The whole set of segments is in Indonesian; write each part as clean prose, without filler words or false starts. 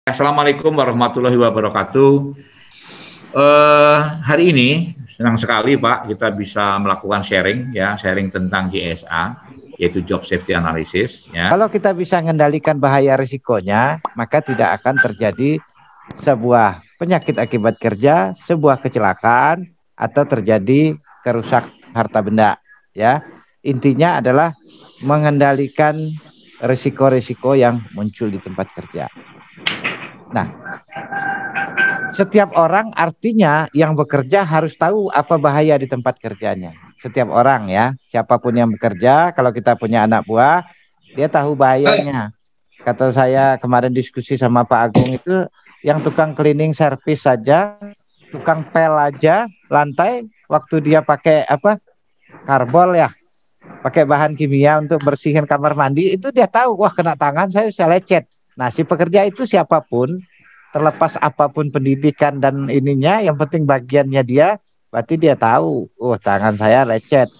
Assalamualaikum warahmatullahi wabarakatuh. Hari ini senang sekali Pak kita bisa melakukan sharing tentang JSA, yaitu Job Safety Analysis. Ya. Kalau kita bisa mengendalikan bahaya risikonya, maka tidak akan terjadi sebuah penyakit akibat kerja, sebuah kecelakaan, atau terjadi kerusak harta benda. Ya, intinya adalah mengendalikan risiko-risiko yang muncul di tempat kerja. Nah, setiap orang artinya yang bekerja harus tahu apa bahaya di tempat kerjanya. Setiap orang ya, siapapun yang bekerja, kalau kita punya anak buah, dia tahu bahayanya. Kata saya kemarin diskusi sama Pak Agung itu, yang tukang cleaning service saja, tukang pel aja, lantai, waktu dia pakai karbol ya, pakai bahan kimia untuk bersihin kamar mandi, itu dia tahu, wah kena tangan saya bisa lecet. Nah, si pekerja itu siapapun, terlepas apapun pendidikan dan ininya, yang penting bagiannya dia, berarti dia tahu, oh tangan saya lecet.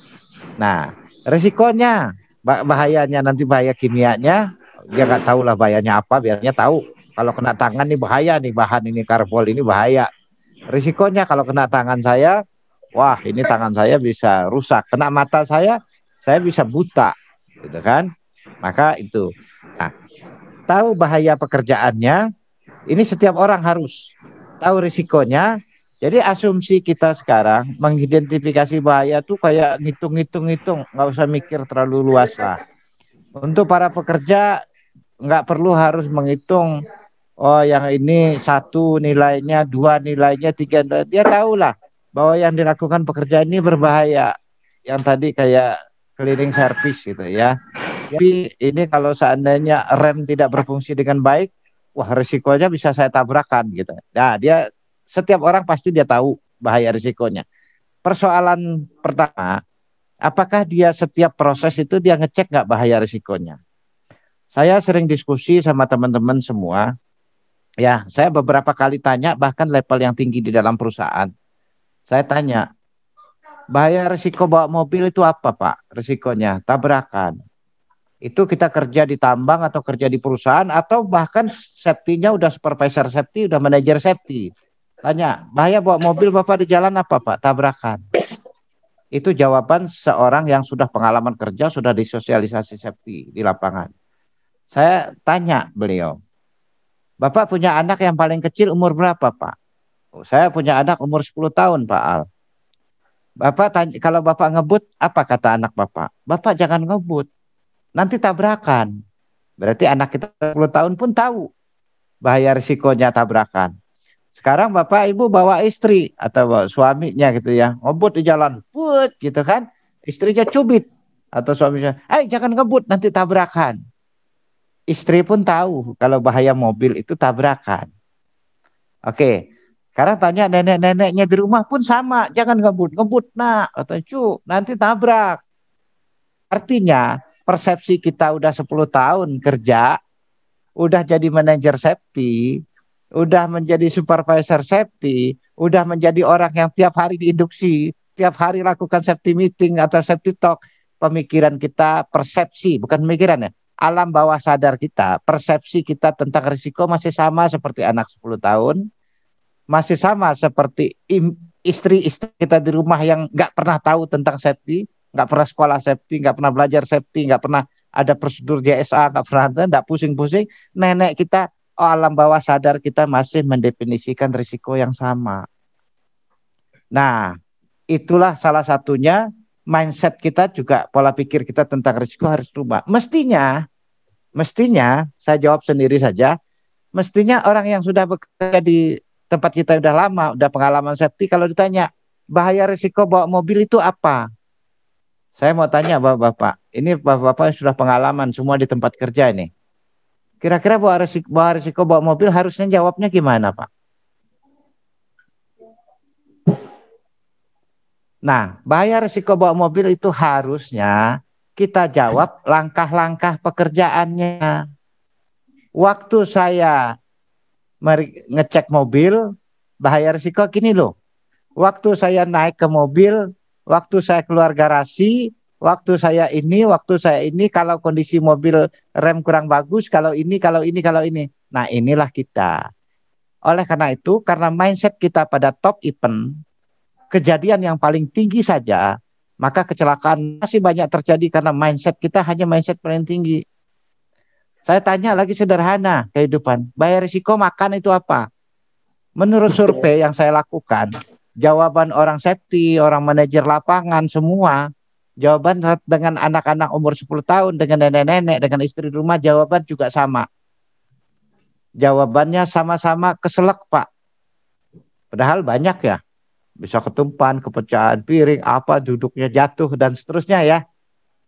Nah, risikonya, bahayanya nanti bahaya kimianya, dia nggak tahu lah bahayanya apa, biasanya tahu. Kalau kena tangan nih bahaya nih, bahan ini karbol ini bahaya. Risikonya kalau kena tangan saya, wah ini tangan saya bisa rusak. Kena mata saya bisa buta, gitu kan? Maka itu. Nah, tahu bahaya pekerjaannya, ini setiap orang harus tahu risikonya. Jadi asumsi kita sekarang mengidentifikasi bahaya tuh kayak ngitung-ngitung, nggak usah mikir terlalu luas lah. Untuk para pekerja nggak perlu harus menghitung, oh yang ini satu nilainya, dua nilainya, tiga. Dia tahu lah bahwa yang dilakukan pekerjaan ini berbahaya. Yang tadi kayak cleaning service gitu ya. Tapi ini kalau seandainya rem tidak berfungsi dengan baik, wah risikonya bisa saya tabrakan gitu. Nah, setiap orang pasti dia tahu bahaya risikonya. Persoalan pertama, apakah dia setiap proses itu dia ngecek nggak bahaya risikonya? Saya sering diskusi sama teman-teman semua. Ya, saya beberapa kali tanya, bahkan level yang tinggi di dalam perusahaan. Saya tanya, bahaya risiko bawa mobil itu apa Pak? Risikonya tabrakan. Itu kita kerja di tambang atau kerja di perusahaan, atau bahkan safety-nya udah supervisor safety, udah manajer safety. Tanya, bahaya bawa mobil Bapak di jalan apa Pak? Tabrakan. Itu jawaban seorang yang sudah pengalaman kerja, sudah disosialisasi safety di lapangan. Saya tanya beliau, Bapak punya anak yang paling kecil umur berapa Pak? Oh, saya punya anak umur 10 tahun Pak Al. Bapak tanya, kalau Bapak ngebut, apa kata anak Bapak? Bapak jangan ngebut, nanti tabrakan. Berarti anak kita 10 tahun pun tahu bahaya risikonya tabrakan. Sekarang Bapak Ibu bawa istri atau bawa suaminya gitu ya, ngebut di jalan, put gitu kan, istrinya cubit atau suaminya, jangan ngebut nanti tabrakan. Istri pun tahu kalau bahaya mobil itu tabrakan. Oke, sekarang tanya nenek-neneknya di rumah pun sama, jangan ngebut nak atau nanti tabrak. Artinya persepsi kita udah 10 tahun kerja, udah jadi manajer safety, udah menjadi supervisor safety, udah menjadi orang yang tiap hari diinduksi, tiap hari lakukan safety meeting atau safety talk. Pemikiran kita, persepsi, bukan pemikiran ya, alam bawah sadar kita, persepsi kita tentang risiko masih sama seperti anak 10 tahun, masih sama seperti istri-istri kita di rumah yang nggak pernah tahu tentang safety, nggak pernah sekolah safety, nggak pernah belajar safety, nggak pernah ada prosedur JSA, nggak pernah, nggak pusing-pusing. Nenek kita, alam bawah sadar kita masih mendefinisikan risiko yang sama. Nah, itulah salah satunya mindset kita juga, pola pikir kita tentang risiko harus berubah. Mestinya, saya jawab sendiri saja, mestinya orang yang sudah bekerja di tempat kita udah lama, udah pengalaman safety, kalau ditanya, bahaya risiko bawa mobil itu apa? Saya mau tanya Bapak-Bapak, ini Bapak-Bapak sudah pengalaman semua di tempat kerja ini. Kira-kira bahwa risiko bawa mobil harusnya jawabnya gimana Pak? Nah, bahaya risiko bawa mobil itu harusnya kita jawab langkah-langkah pekerjaannya. Waktu saya ngecek mobil, bahaya risiko gini loh. Waktu saya naik ke mobil, waktu saya keluar garasi, waktu saya ini, kalau kondisi mobil rem kurang bagus, kalau ini. Nah, inilah kita. Oleh karena itu, karena mindset kita pada top event, kejadian yang paling tinggi saja, maka kecelakaan masih banyak terjadi karena mindset kita hanya mindset paling tinggi. Saya tanya lagi sederhana kehidupan, bayar risiko makan itu apa? Menurut survei yang saya lakukan, jawaban orang safety, orang manajer lapangan, semua, jawaban dengan anak-anak umur 10 tahun, dengan nenek-nenek, dengan istri rumah, jawaban juga sama. Jawabannya sama-sama keselak, Pak. Padahal banyak ya. Bisa ketumpahan, kepecahan piring, apa, duduknya jatuh, dan seterusnya ya.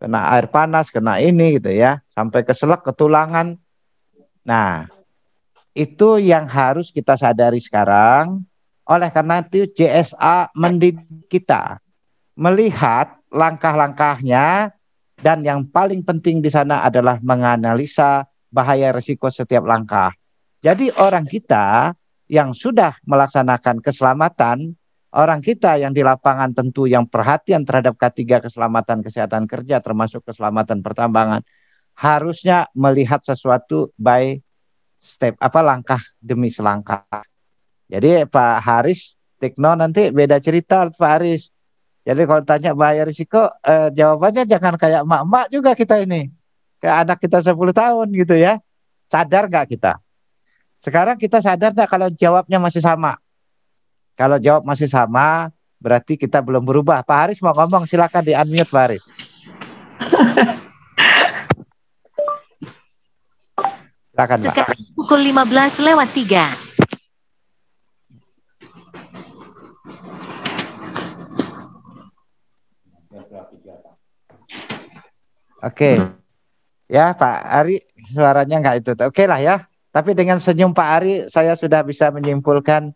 Kena air panas, kena ini gitu ya. Sampai keselak, ketulangan. Nah, itu yang harus kita sadari sekarang. Oleh karena itu JSA mendidik kita melihat langkah-langkahnya, dan yang paling penting di sana adalah menganalisa bahaya risiko setiap langkah. Jadi orang kita yang sudah melaksanakan keselamatan, orang kita yang di lapangan tentu yang perhatian terhadap K3 keselamatan kesehatan kerja termasuk keselamatan pertambangan, harusnya melihat sesuatu by step, langkah demi selangkah. Jadi Pak Haris Tikno nanti beda cerita Pak Haris. Jadi kalau tanya bahaya risiko, jawabannya jangan kayak emak-emak juga kita ini. Kayak anak kita 10 tahun gitu ya. Sadar nggak kita? Sekarang kita sadar nggak kalau jawabnya masih sama? Kalau jawab masih sama, berarti kita belum berubah. Pak Haris mau ngomong, silakan di-unmute Pak Haris. Silakan Pak. Sekarang pukul 15:03. Oke. Ya Pak Ari, suaranya nggak itu. Oke lah ya. Tapi dengan senyum Pak Ari, saya sudah bisa menyimpulkan,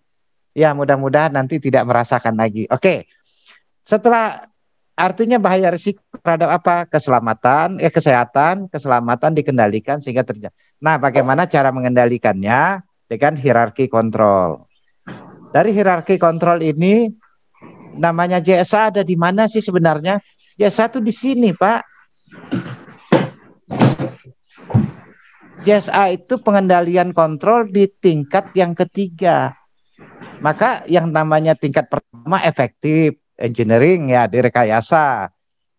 ya mudah-mudahan nanti tidak merasakan lagi. Oke. Setelah artinya bahaya risiko terhadap apa? Keselamatan, kesehatan, keselamatan dikendalikan sehingga terjadi. Nah, bagaimana cara mengendalikannya? Dengan hierarki kontrol. Dari hierarki kontrol ini, namanya JSA ada di mana sih sebenarnya? JSA itu di sini, Pak. JSA itu pengendalian kontrol di tingkat yang ketiga. Maka yang namanya tingkat pertama efektif, engineering ya direkayasa.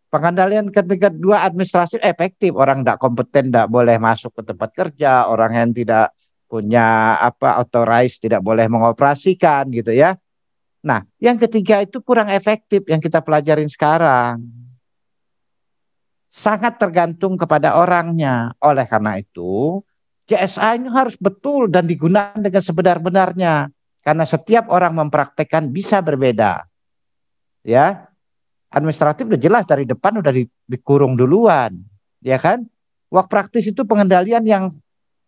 Pengendalian ketika dua administratif efektif, orang tidak kompeten tidak boleh masuk ke tempat kerja, orang yang tidak punya authorized tidak boleh mengoperasikan gitu ya. Nah, yang ketiga itu kurang efektif yang kita pelajarin sekarang. Sangat tergantung kepada orangnya. Oleh karena itu, JSA ini harus betul dan digunakan dengan sebenar-benarnya. Karena setiap orang mempraktekkan bisa berbeda. Ya, administratif udah jelas dari depan udah dikurung duluan, ya kan? Work practice itu pengendalian yang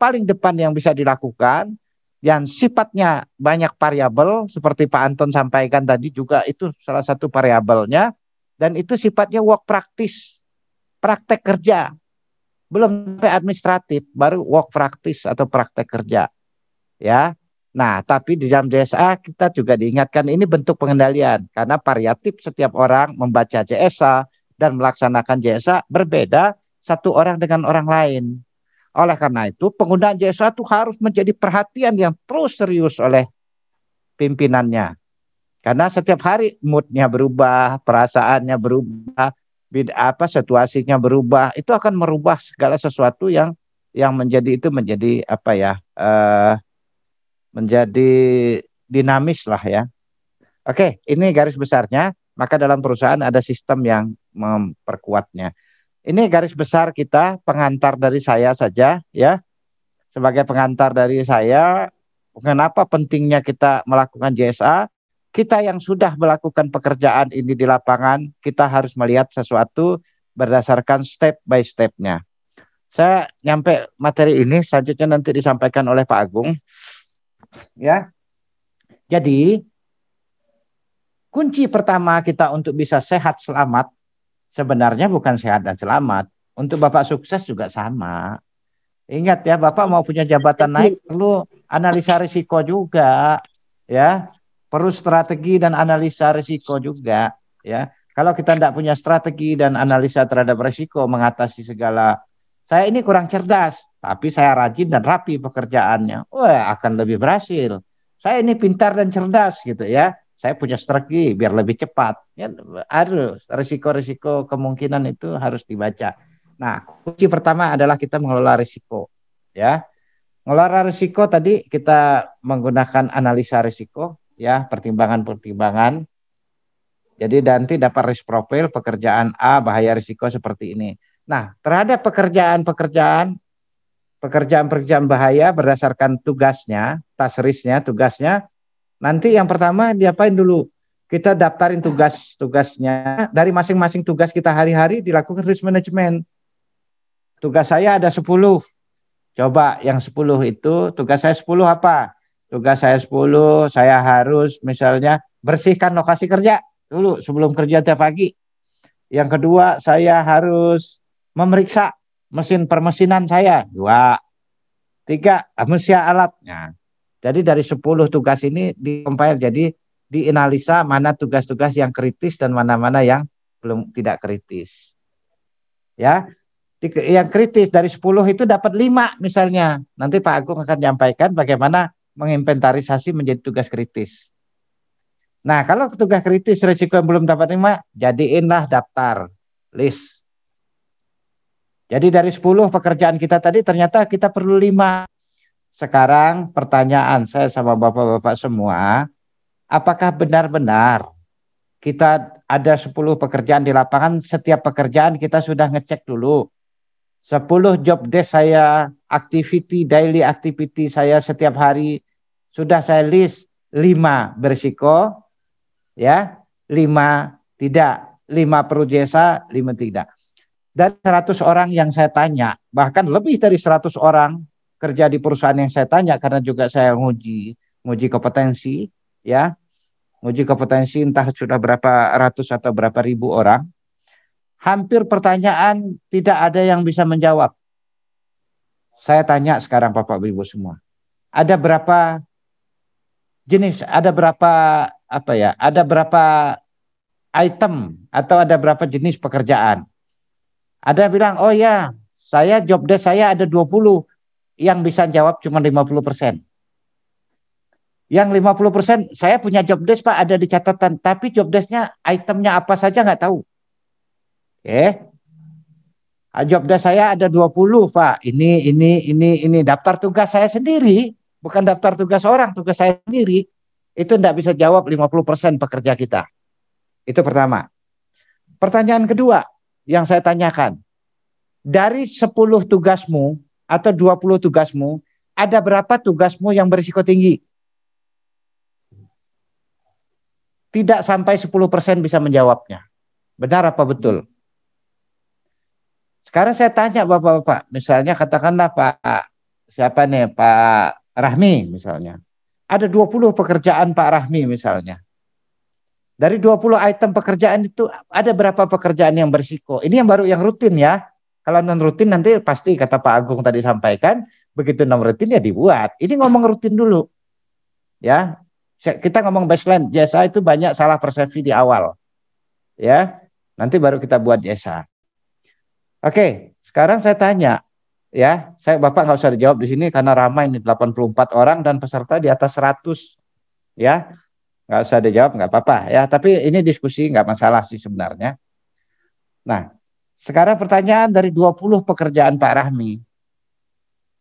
paling depan yang bisa dilakukan, yang sifatnya banyak variabel seperti Pak Anton sampaikan tadi juga itu salah satu variabelnya, dan itu sifatnya work practice, praktek kerja. Belum sampai administratif, baru work practice atau praktek kerja. Ya. Nah, tapi di dalam JSA kita juga diingatkan ini bentuk pengendalian karena variatif setiap orang membaca JSA dan melaksanakan JSA berbeda satu orang dengan orang lain. Oleh karena itu, penggunaan JSA itu harus menjadi perhatian yang terus serius oleh pimpinannya. Karena setiap hari moodnya berubah, perasaannya berubah, situasinya berubah, itu akan merubah segala sesuatu yang menjadi menjadi dinamis lah ya. Oke, ini garis besarnya. Maka dalam perusahaan ada sistem yang memperkuatnya. Ini garis besar kita, pengantar dari saya saja ya. Sebagai pengantar dari saya, kenapa pentingnya kita melakukan JSA? Kita yang sudah melakukan pekerjaan ini di lapangan, kita harus melihat sesuatu berdasarkan step by step-nya. Saya nyampe materi ini, selanjutnya nanti disampaikan oleh Pak Agung. Ya, jadi kunci pertama kita untuk bisa sehat selamat sebenarnya bukan sehat dan selamat. Untuk Bapak sukses juga sama. Ingat ya, Bapak mau punya jabatan naik perlu analisa risiko juga, ya. Perlu strategi dan analisa risiko juga, ya. Kalau kita tidak punya strategi dan analisa terhadap risiko mengatasi segala Saya ini kurang cerdas, tapi saya rajin dan rapi pekerjaannya. Wah, akan lebih berhasil. Saya ini pintar dan cerdas gitu ya. Saya punya strategi biar lebih cepat. Ya, harus risiko-risiko kemungkinan itu harus dibaca. Nah, kunci pertama adalah kita mengelola risiko. Ya, mengelola risiko tadi kita menggunakan analisa risiko, ya, pertimbangan-pertimbangan. Jadi nanti dapat risk profile pekerjaan A, bahaya risiko seperti ini. Nah, terhadap pekerjaan bahaya berdasarkan tugasnya, task risk-nya, tugasnya, nanti yang pertama diapain dulu? Kita daftarin tugas-tugasnya, dari masing-masing tugas kita hari-hari dilakukan risk management. Tugas saya ada 10. Coba yang 10 itu, tugas saya 10 apa? Tugas saya 10, saya harus misalnya bersihkan lokasi kerja dulu sebelum kerja tiap pagi. Yang kedua, saya harus memeriksa mesin permesinan saya. 2. 3, memeriksa alatnya. Jadi dari 10 tugas ini dikompil jadi dianalisa mana tugas-tugas yang kritis dan mana-mana yang belum tidak kritis. Ya. Yang kritis dari 10 itu dapat 5 misalnya. Nanti Pak Agung akan menyampaikan bagaimana menginventarisasi menjadi tugas kritis. Nah, kalau tugas kritis risiko yang belum dapat 5, jadiinlah daftar list. Jadi dari 10 pekerjaan kita tadi ternyata kita perlu 5. Sekarang pertanyaan saya sama Bapak-bapak semua, apakah benar-benar kita ada 10 pekerjaan di lapangan, setiap pekerjaan kita sudah ngecek dulu. 10 job desk saya, daily activity saya setiap hari, sudah saya list 5 berisiko, ya, 5 tidak, 5 perlu jasa, 5 tidak. Dari 100 orang yang saya tanya, bahkan lebih dari 100 orang kerja di perusahaan yang saya tanya, karena juga saya nguji kompetensi, ya, nguji kompetensi entah sudah berapa ratus atau berapa ribu orang, hampir pertanyaan tidak ada yang bisa menjawab. Saya tanya sekarang Bapak Ibu semua, ada berapa jenis, ada berapa ada berapa item atau ada berapa jenis pekerjaan? Ada yang bilang, oh ya, saya job desk saya ada 20, yang bisa jawab cuma 50%. Yang 50% saya punya job desk Pak, ada di catatan, tapi job desknya itemnya apa saja nggak tahu. Job desk saya ada 20 Pak, ini daftar tugas saya sendiri, bukan daftar tugas orang, tugas saya sendiri. Itu tidak bisa jawab 50% pekerja kita. Itu pertama. Pertanyaan kedua yang saya tanyakan, dari 10 tugasmu atau 20 tugasmu, ada berapa tugasmu yang berisiko tinggi? Tidak sampai 10% bisa menjawabnya. Benar apa betul? Sekarang saya tanya Bapak-bapak, misalnya katakanlah Pak Rahmi misalnya. Ada 20 pekerjaan Pak Rahmi misalnya. Dari 20 item pekerjaan itu ada berapa pekerjaan yang berisiko? Ini yang baru yang rutin ya. Kalau non rutin nanti pasti kata Pak Agung tadi sampaikan, begitu non rutin ya dibuat. Ini ngomong rutin dulu. Ya. Kita ngomong baseline, jasa itu banyak salah persepsi di awal. Ya. Nanti baru kita buat jasa. Oke, sekarang saya tanya, ya, Bapak nggak usah dijawab di sini karena ramai ini 84 orang dan peserta di atas 100, ya, nggak usah dijawab nggak apa-apa, ya. Tapi ini diskusi nggak masalah sih sebenarnya. Nah, sekarang pertanyaan dari 20 pekerjaan Pak Rahmi,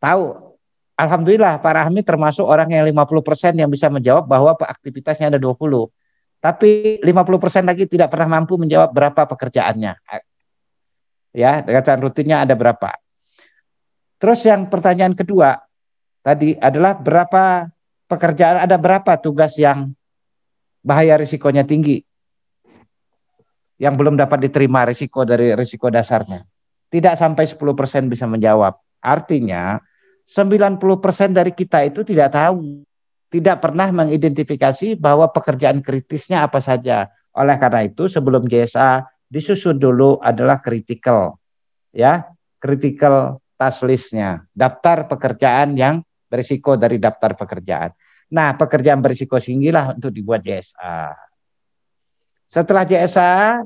tahu, alhamdulillah Pak Rahmi termasuk orang yang 50% yang bisa menjawab bahwa aktivitasnya ada 20, tapi 50% lagi tidak pernah mampu menjawab berapa pekerjaannya. Ya, kegiatan rutinnya ada berapa. Terus yang pertanyaan kedua tadi adalah berapa pekerjaan, ada berapa tugas yang bahaya risikonya tinggi, yang belum dapat diterima risiko dari risiko dasarnya. Tidak sampai 10% bisa menjawab. Artinya 90% dari kita itu tidak tahu, tidak pernah mengidentifikasi bahwa pekerjaan kritisnya apa saja. Oleh karena itu sebelum JSA disusun dulu adalah critical, ya, critical task list-nya, daftar pekerjaan yang berisiko dari daftar pekerjaan. Nah, pekerjaan berisiko tinggilah untuk dibuat JSA. Setelah JSA,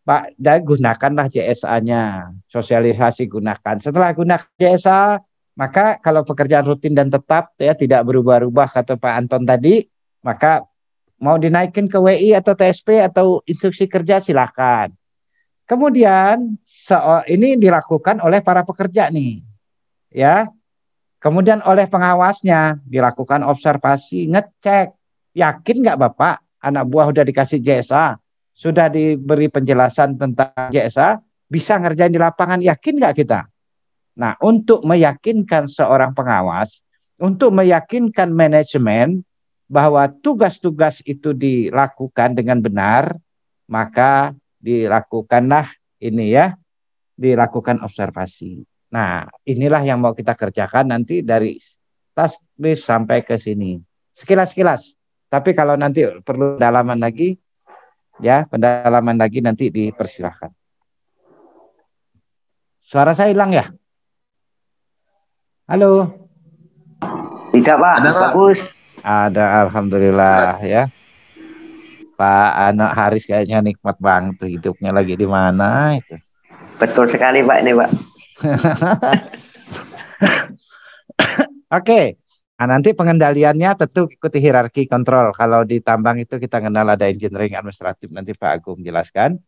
Pak, dan gunakanlah JSA-nya, sosialisasi gunakan. Setelah gunakan JSA, maka kalau pekerjaan rutin dan tetap ya tidak berubah-ubah kata Pak Anton tadi, maka mau dinaikin ke WI atau TSP atau instruksi kerja silakan. Kemudian ini dilakukan oleh para pekerja nih, ya. Kemudian oleh pengawasnya dilakukan observasi, ngecek, yakin nggak Bapak anak buah udah dikasih JSA, sudah diberi penjelasan tentang JSA, bisa ngerjain di lapangan, yakin nggak kita? Nah, untuk meyakinkan seorang pengawas, untuk meyakinkan manajemen bahwa tugas-tugas itu dilakukan dengan benar, maka dilakukanlah ini ya, dilakukan observasi. Nah, inilah yang mau kita kerjakan nanti dari task list sampai ke sini. Sekilas-sekilas. Tapi kalau nanti perlu pendalaman lagi, ya pendalaman lagi nanti dipersilahkan. Suara saya hilang ya? Halo? Tidak Pak, Ada, Pak. bagus. Ada, alhamdulillah ya. Pak Anak Haris kayaknya nikmat banget tuh hidupnya lagi di mana itu. Betul sekali Pak ini Pak. Oke. Nah, nanti pengendaliannya tentu ikuti hierarki kontrol. Kalau di tambang itu kita kenal ada engineering administratif, nanti Pak Agung jelaskan.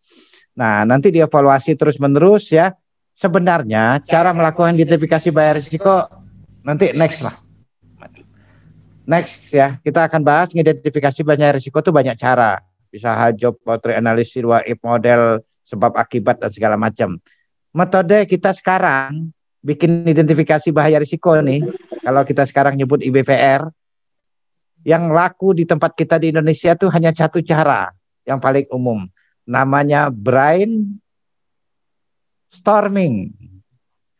Nah, nanti dievaluasi terus-menerus ya. Sebenarnya cara melakukan identifikasi bahaya risiko nanti next lah. Next ya, kita akan bahas mengidentifikasi bahaya risiko itu banyak cara. Bisa job portrait analysis, WAIP model, sebab akibat dan segala macam. Metode kita sekarang bikin identifikasi bahaya risiko nih, kalau kita sekarang nyebut IBVR, yang laku di tempat kita di Indonesia itu hanya satu cara yang paling umum, namanya brainstorming,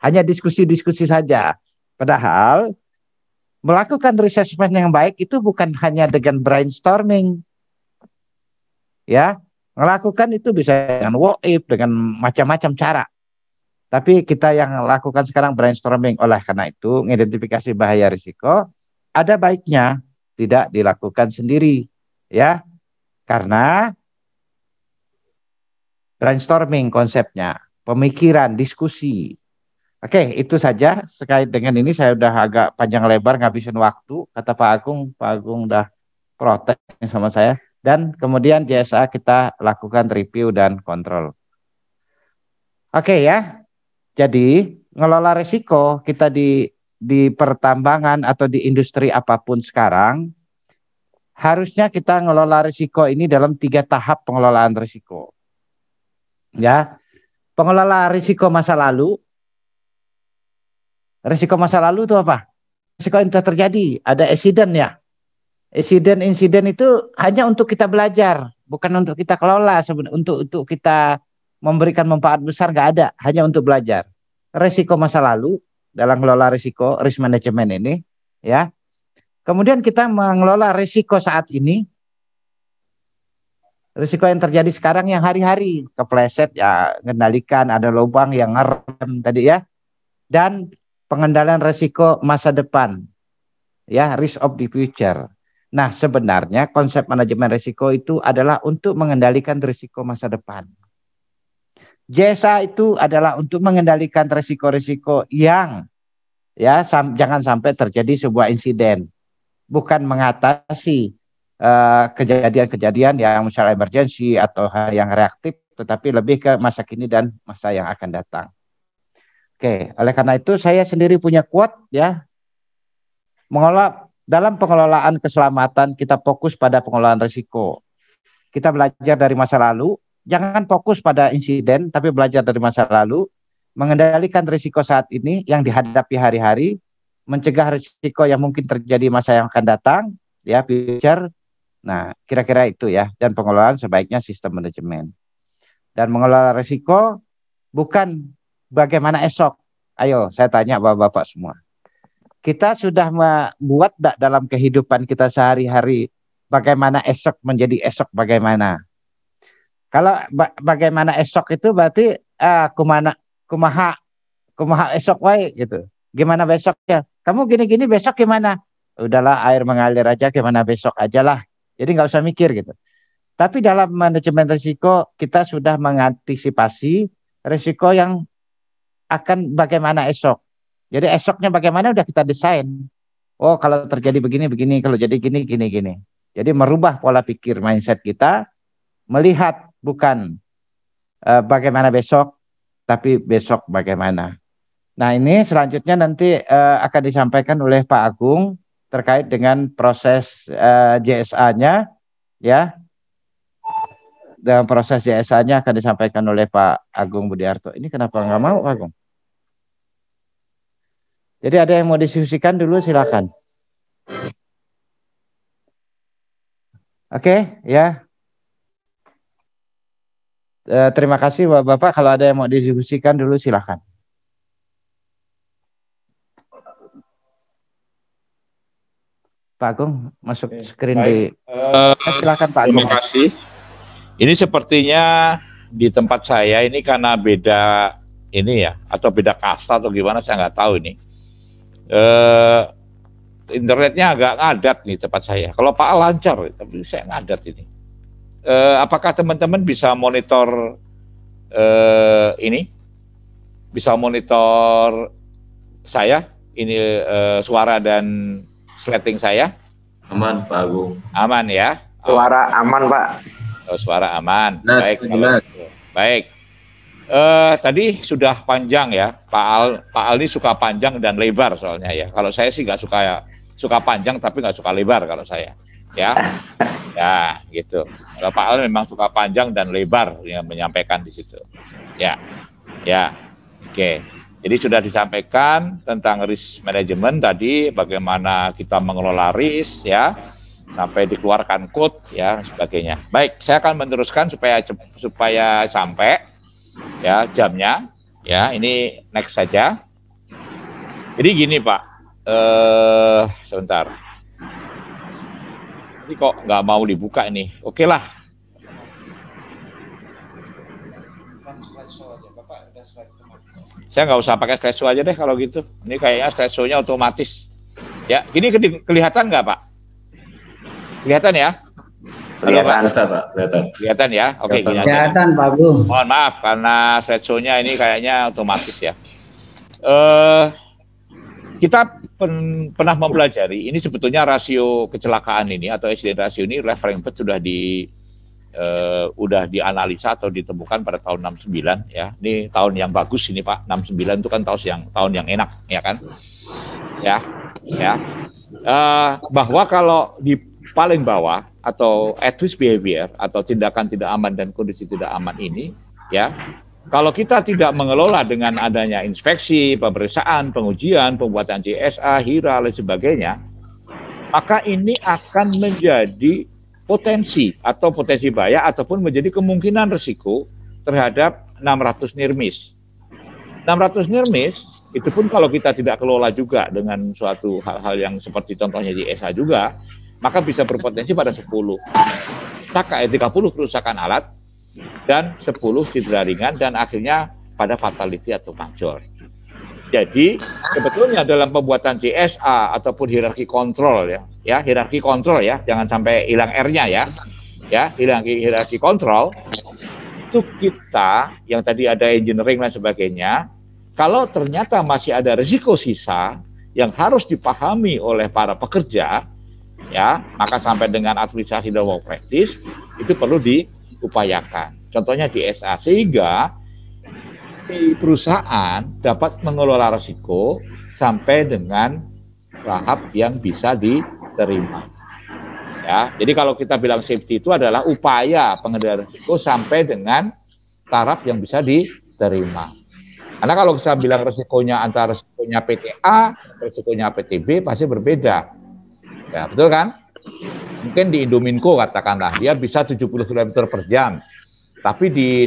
hanya diskusi-diskusi saja. Padahal melakukan assessment yang baik itu bukan hanya dengan brainstorming, ya, melakukan itu bisa dengan WAIP, dengan macam-macam cara. Tapi kita yang lakukan sekarang brainstorming. Oleh karena itu, mengidentifikasi bahaya risiko ada baiknya tidak dilakukan sendiri, ya, karena brainstorming konsepnya, pemikiran, diskusi. Oke, itu saja terkait dengan ini. Saya udah agak panjang lebar ngabisin waktu, kata Pak Agung. Pak Agung udah protes sama saya. Dan kemudian JSA kita lakukan review dan kontrol. Oke ya. Jadi ngelola risiko kita di pertambangan atau di industri apapun sekarang, harusnya kita ngelola risiko ini dalam 3 tahap pengelolaan risiko. Ya, pengelola risiko masa lalu. Risiko masa lalu itu apa? Risiko yang telah terjadi, ada insiden ya. Insiden itu hanya untuk kita belajar, bukan untuk kita kelola, untuk kita memberikan manfaat besar nggak ada, hanya untuk belajar. Risiko masa lalu dalam mengelola risiko, risk management ini, ya. Kemudian kita mengelola risiko saat ini, risiko yang terjadi sekarang yang hari-hari, kepleset ya, mengendalikan, ada lubang yang ngerem tadi ya, dan pengendalian risiko masa depan, ya, risk of the future. Nah, sebenarnya konsep manajemen risiko itu adalah untuk mengendalikan risiko masa depan. JSA itu adalah untuk mengendalikan risiko-risiko yang, ya, jangan sampai terjadi sebuah insiden, bukan mengatasi kejadian-kejadian yang misalnya emergency atau hal yang reaktif, tetapi lebih ke masa kini dan masa yang akan datang. Oke, oleh karena itu saya sendiri punya quote ya, dalam pengelolaan keselamatan kita fokus pada pengelolaan risiko. Kita belajar dari masa lalu, jangan fokus pada insiden, tapi belajar dari masa lalu, mengendalikan risiko saat ini yang dihadapi hari-hari, mencegah risiko yang mungkin terjadi masa yang akan datang, ya, future. Nah, kira-kira itu ya, dan pengelolaan sebaiknya sistem manajemen. Dan mengelola risiko bukan bagaimana esok. Ayo, saya tanya bapak-bapak semua. Kita sudah membuat dalam kehidupan kita sehari-hari bagaimana esok menjadi esok bagaimana. Kalau bagaimana esok itu berarti kumaha esok wae gitu. Gimana besoknya? Kamu gini-gini besok gimana? Udahlah, air mengalir aja, gimana besok aja lah. Jadi nggak usah mikir gitu. Tapi dalam manajemen risiko kita sudah mengantisipasi risiko yang akan bagaimana esok. Jadi esoknya bagaimana udah kita desain. Oh kalau terjadi begini, kalau jadi gini. Jadi merubah pola pikir mindset kita, melihat bukan bagaimana besok, tapi besok bagaimana. Nah ini selanjutnya nanti akan disampaikan oleh Pak Agung terkait dengan proses JSA-nya, ya. Dalam proses JSA-nya akan disampaikan oleh Pak Agung Budiarto. Ini kenapa nggak mau, Pak Agung? Jadi ada yang mau diskusikan dulu, silakan. Oke, ya. Terima kasih Bapak. Kalau ada yang mau didiskusikan dulu, silakan. Pak Agung, masuk screen di. Silakan Pak Agung. Terima kasih. Ini sepertinya di tempat saya ini karena beda ini ya, atau beda kasta atau gimana saya nggak tahu ini. Internetnya agak ngadat nih tempat saya. Kalau Pak lancar, tapi saya ngadat ini. Apakah teman-teman bisa monitor ini? Bisa monitor saya? Ini suara dan slating saya? Aman Pak Agung. Aman ya? Suara aman, Pak. Oh, suara aman. Jelas, Baik, jelas. Baik. Tadi sudah panjang ya, Pak Al ini suka panjang dan lebar soalnya ya. Kalau saya sih nggak suka panjang tapi nggak suka lebar kalau saya. Ya, ya gitu. Kalau Pak Al memang suka panjang dan lebar yang menyampaikan di situ. Ya, ya, oke. Jadi sudah disampaikan tentang risk management tadi, bagaimana kita mengelola risk ya, sampai dikeluarkan code ya sebagainya. Baik, saya akan meneruskan supaya sampai ya jamnya ya. Ini next saja. Jadi gini Pak, sebentar. Ini kok nggak mau dibuka ini? Oke lah. Saya nggak usah pakai slideshow aja deh kalau gitu. Ini kayaknya slideshow-nya otomatis. Ya, ini kelihatan nggak Pak? Kelihatan ya? Kelihatan, Pak. Kelihatan. Kelihatan ya? Oke, kelihatan Pak Agung. Mohon maaf karena slideshow-nya ini kayaknya otomatis ya. Kita pernah mempelajari ini sebetulnya rasio kecelakaan ini atau accident ratio ini reference udah dianalisa atau ditemukan pada tahun 69 ya. Ini tahun yang bagus ini Pak. 69 itu kan tahun yang enak ya kan? Ya. Ya. Bahwa kalau di paling bawah atau at risk behavior atau tindakan tidak aman dan kondisi tidak aman ini ya, kalau kita tidak mengelola dengan adanya inspeksi, pemeriksaan, pengujian, pembuatan JSA, HIRA, dan sebagainya, maka ini akan menjadi potensi bahaya ataupun menjadi kemungkinan risiko terhadap 600 near miss. 600 near miss itu pun kalau kita tidak kelola juga dengan suatu hal-hal yang seperti contohnya JSA juga, maka bisa berpotensi pada 10 kerusakan alat dan 10 cedera ringan dan akhirnya pada fatality atau major. Jadi sebetulnya dalam pembuatan JSA ataupun hierarki kontrol ya hierarki kontrol ya, jangan sampai hilang R-nya ya hierarki kontrol itu kita yang tadi ada engineering dan sebagainya. Kalau ternyata masih ada risiko sisa yang harus dipahami oleh para pekerja ya, maka sampai dengan administrasi dan work practice itu perlu diupayakan. Contohnya JSA sehingga si perusahaan dapat mengelola risiko sampai dengan tahap yang bisa diterima. Ya, jadi kalau kita bilang safety itu adalah upaya pengendalian risiko sampai dengan taraf yang bisa diterima. Karena kalau kita bilang risikonya antara risikonya PTA dan risikonya PTB pasti berbeda. Ya, betul kan? Mungkin di Indominco katakanlah dia bisa 70 km per jam. Tapi di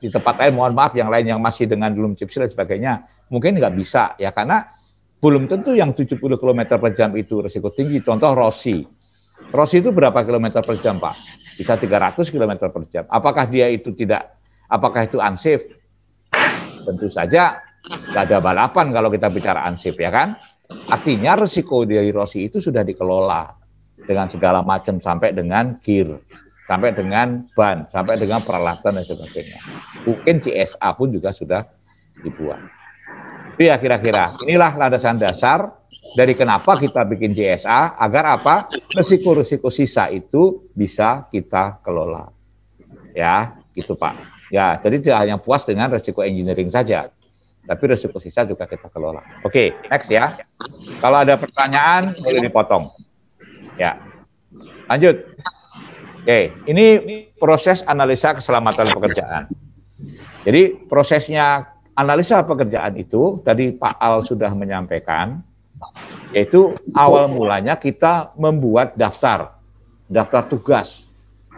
tempat lain, mohon maaf, yang lain yang masih dengan belum chipset dan sebagainya, mungkin nggak bisa ya, karena belum tentu yang 70 km per jam itu risiko tinggi. Contoh Rossi itu berapa kilometer per jam Pak? Bisa 300 km per jam. Apakah itu unsafe? Tentu saja nggak ada balapan kalau kita bicara unsafe ya kan. Artinya risiko dari Rossi itu sudah dikelola dengan segala macam sampai dengan gear sampai dengan ban, sampai dengan peralatan dan sebagainya. Mungkin CSA pun juga sudah dibuat. Itu ya kira-kira. Inilah landasan dasar dari kenapa kita bikin CSA, agar apa? Risiko-risiko sisa itu bisa kita kelola. Ya, gitu Pak. Ya, jadi tidak hanya puas dengan risiko engineering saja, tapi risiko sisa juga kita kelola. Oke, next ya. Kalau ada pertanyaan boleh dipotong. Ya, lanjut. Oke, ini proses analisa keselamatan pekerjaan. Jadi prosesnya analisa pekerjaan itu tadi Pak Al sudah menyampaikan, yaitu awal mulanya kita membuat daftar tugas.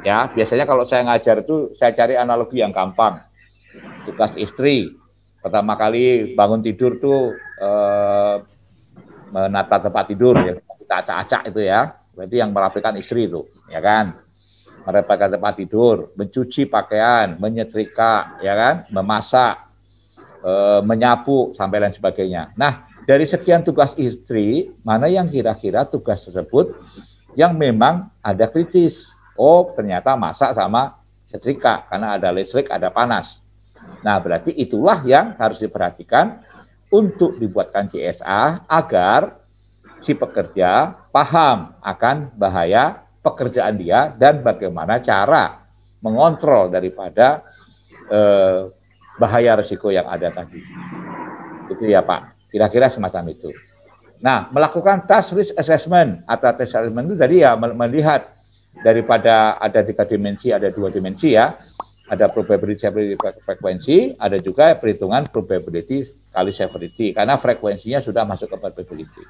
Ya, biasanya kalau saya ngajar itu saya cari analogi yang gampang. Tugas istri, pertama kali bangun tidur tuh menata tempat tidur, ya, kita acak-acak itu ya. Berarti yang merapikan istri itu, ya kan? Merapikan tempat tidur, mencuci pakaian, menyetrika, ya kan? Memasak, menyapu, sampai lain sebagainya. Nah, dari sekian tugas istri, mana yang kira-kira tugas tersebut yang memang ada kritis? Oh, ternyata masak sama setrika, karena ada listrik, ada panas. Nah, berarti itulah yang harus diperhatikan untuk dibuatkan CSA, agar si pekerja paham akan bahaya pekerjaan dia dan bagaimana cara mengontrol daripada bahaya risiko yang ada tadi. Itu ya Pak, kira-kira semacam itu. Nah, melakukan task risk assessment atau task assessment itu tadi ya melihat daripada ada 3 dimensi, ada 2 dimensi ya. Ada probability, severity, frekuensi, ada juga perhitungan probability kali severity, karena frekuensinya sudah masuk ke probability.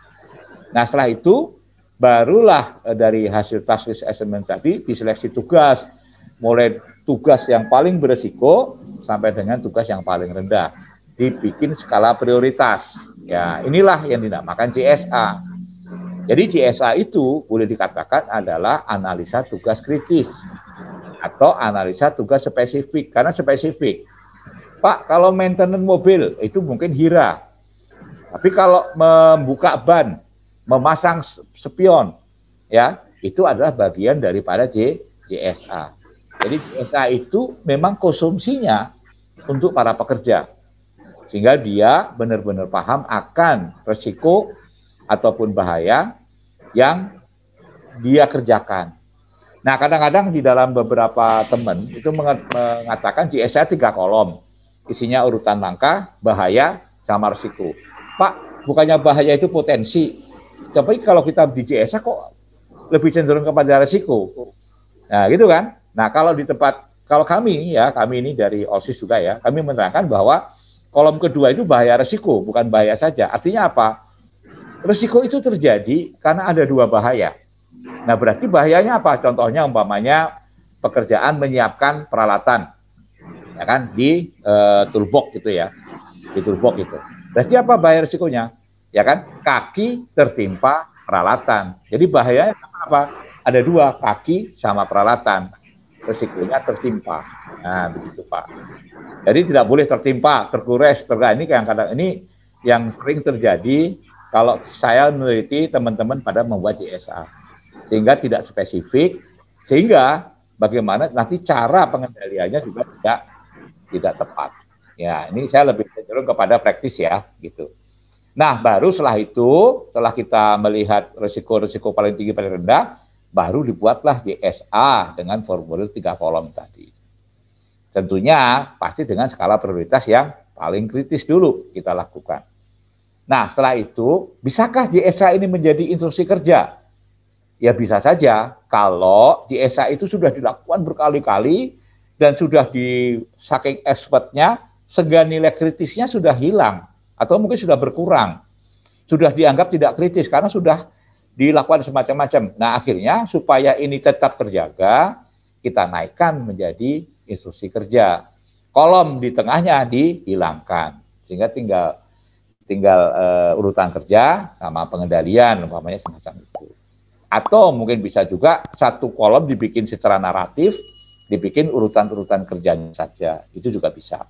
Nah, setelah itu barulah dari hasil task risk assessment tadi diseleksi tugas, mulai tugas yang paling beresiko sampai dengan tugas yang paling rendah, dibikin skala prioritas. Ya, inilah yang dinamakan CSA. Jadi CSA itu boleh dikatakan adalah analisa tugas kritis atau analisa tugas spesifik. Karena spesifik, Pak, kalau maintenance mobil itu mungkin HIRA. Tapi kalau membuka ban, memasang spion, ya itu adalah bagian daripada CSA. Jadi CSA itu memang konsumsinya untuk para pekerja, sehingga dia benar-benar paham akan risiko ataupun bahaya yang dia kerjakan. Nah, kadang-kadang di dalam beberapa teman itu mengatakan CSA 3 kolom, isinya urutan langkah, bahaya, sama risiko. Pak, bukannya bahaya itu potensi, tapi kalau kita di CSA kok lebih cenderung kepada risiko. Nah, gitu kan? Nah, kalau di tempat, kalau kami ya, kami ini dari OSIS juga ya, kami menerangkan bahwa kolom kedua itu bahaya risiko, bukan bahaya saja. Artinya apa? Risiko itu terjadi karena ada 2 bahaya. Nah, berarti bahayanya apa? Contohnya umpamanya pekerjaan menyiapkan peralatan, ya kan, di toolbox gitu ya, di toolbox itu. Berarti apa bahaya risikonya? Ya kan, kaki tertimpa peralatan. Jadi bahayanya apa? Ada 2, kaki sama peralatan. Risikonya tertimpa. Nah, begitu Pak. Jadi tidak boleh tertimpa, tergores, ini kadang-kadang ini yang sering terjadi kalau saya meneliti teman-teman pada membuat CSA. Sehingga tidak spesifik, sehingga bagaimana nanti cara pengendaliannya juga tidak tepat. Ya, ini saya lebih cenderung kepada praktis ya, gitu. Nah, baru setelah itu, setelah kita melihat risiko-risiko paling tinggi paling rendah, baru dibuatlah CSA dengan formulir 3 kolom tadi. Tentunya pasti dengan skala prioritas yang paling kritis dulu kita lakukan. Nah, setelah itu, bisakah CSA ini menjadi instruksi kerja? Ya bisa saja kalau CSA itu sudah dilakukan berkali-kali dan sudah saking expertnya, sehingga nilai kritisnya sudah hilang atau mungkin sudah berkurang. Sudah dianggap tidak kritis karena sudah dilakukan semacam-macam. Nah, akhirnya supaya ini tetap terjaga, kita naikkan menjadi instruksi kerja. Kolom di tengahnya dihilangkan, sehingga tinggal urutan kerja sama pengendalian, umpamanya semacam itu. Atau mungkin bisa juga 1 kolom dibikin secara naratif, dibikin urutan-urutan kerjanya saja, itu juga bisa.